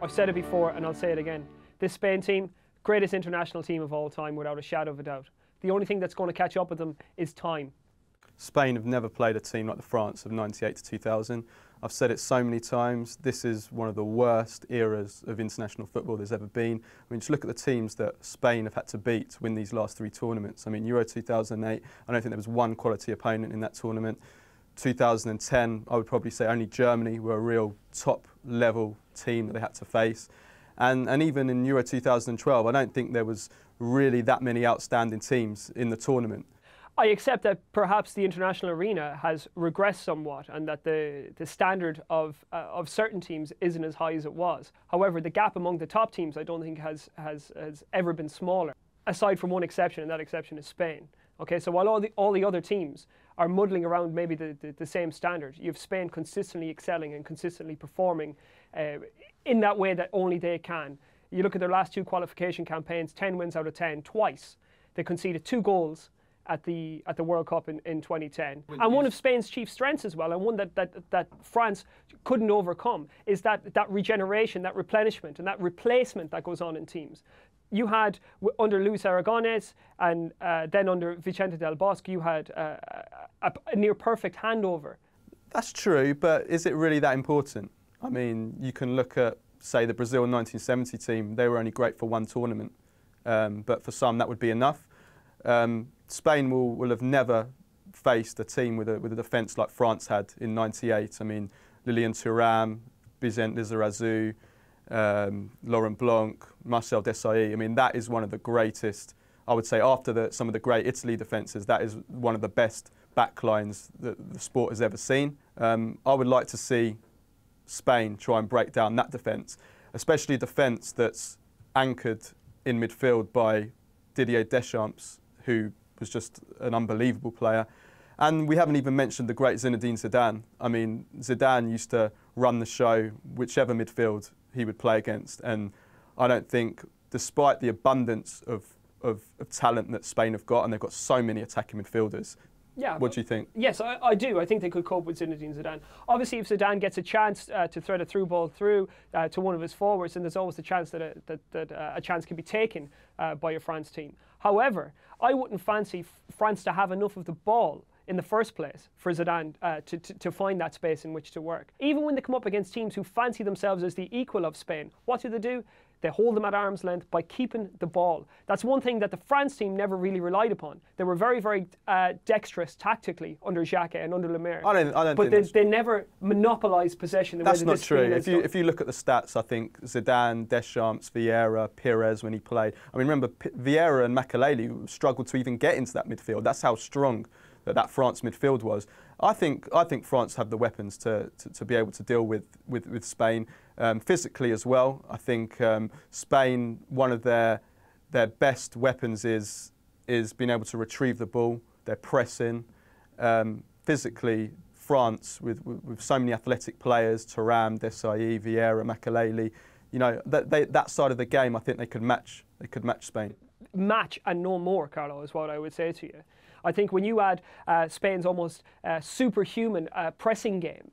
I've said it before and I'll say it again. This Spain team, greatest international team of all time without a shadow of a doubt. The only thing that's going to catch up with them is time. Spain have never played a team like the France of '98 to 2000. I've said it so many times, this is one of the worst eras of international football there's ever been. I mean, just look at the teams that Spain have had to beat to win these last 3 tournaments. I mean, Euro 2008, I don't think there was one quality opponent in that tournament. 2010, I would probably say only Germany were a real top-level team that they had to face. And even in Euro 2012, I don't think there was really that many outstanding teams in the tournament. I accept that perhaps the international arena has regressed somewhat and that the standard of certain teams isn't as high as it was. However, the gap among the top teams I don't think has ever been smaller, aside from one exception, and that exception is Spain. Okay, so while all the other teams are muddling around maybe the same standard, you have Spain consistently excelling and consistently performing in that way that only they can. You look at their last 2 qualification campaigns, 10 wins out of 10, twice. They conceded 2 goals at the World Cup in 2010. And one of Spain's chief strengths as well, and one that France couldn't overcome, is that regeneration, that replenishment, and that replacement that goes on in teams. You had, under Luis Aragonés and then under Vicente del Bosque, you had a near perfect handover. That's true, but is it really that important? I mean, you can look at, say, the Brazil 1970 team. They were only great for 1 tournament, but for some that would be enough. Spain will have never faced a team with a defence like France had in '98. I mean, Lilian Thuram, Vicente Lizarazu, Laurent Blanc, Marcel Desailly. I mean, that is one of the greatest, I would say, after some of the great Italy defences, that is one of the best backlines that the sport has ever seen. I would like to see Spain try and break down that defence, especially a defence that's anchored in midfield by Didier Deschamps, who was just an unbelievable player. And we haven't even mentioned the great Zinedine Zidane. I mean, Zidane used to run the show, whichever midfield he would play against. And I don't think, despite the abundance of talent that Spain have got, and they've got so many attacking midfielders, yeah, what do you think? Yes, I do. I think they could cope with Zinedine Zidane. Obviously, if Zidane gets a chance to thread a through ball through to one of his forwards, then there's always the chance that a chance can be taken by a France team. However, I wouldn't fancy France to have enough of the ball in the first place for Zidane to find that space in which to work. Even when they come up against teams who fancy themselves as the equal of Spain, what do? They hold them at arm's length by keeping the ball. That's one thing that the France team never really relied upon. They were very, very dexterous tactically under Jacques and under Lemaire. But they never monopolised possession. That's not true. If you look at the stats, I think Zidane, Deschamps, Vieira, Pires when he played. I mean, remember, Vieira and Makelele struggled to even get into that midfield. That's how strong that France midfield was. I think France have the weapons to be able to deal with Spain. Physically as well, I think Spain, one of their best weapons is being able to retrieve the ball. They're pressing. Physically, France with so many athletic players, Thuram, Desailly, Vieira, Makelele, you know, that side of the game, I think they could match Spain. Match and no more, Carlo, is what I would say to you. I think when you add Spain's almost superhuman pressing game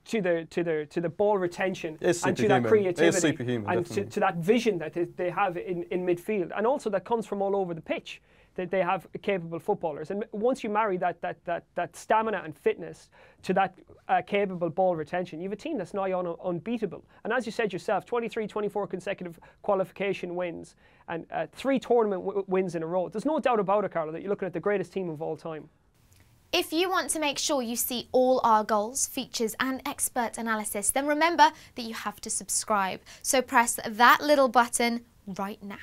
to the ball retention and to that creativity and to that vision that they have in midfield, and also that comes from all over the pitch, that they have capable footballers. And once you marry that stamina and fitness to that capable ball retention, you have a team that's nigh on unbeatable. And as you said yourself, 23, 24 consecutive qualification wins and 3 tournament wins in a row. There's no doubt about it, Carlo, that you're looking at the greatest team of all time. If you want to make sure you see all our goals, features and expert analysis, then remember that you have to subscribe. So press that little button right now.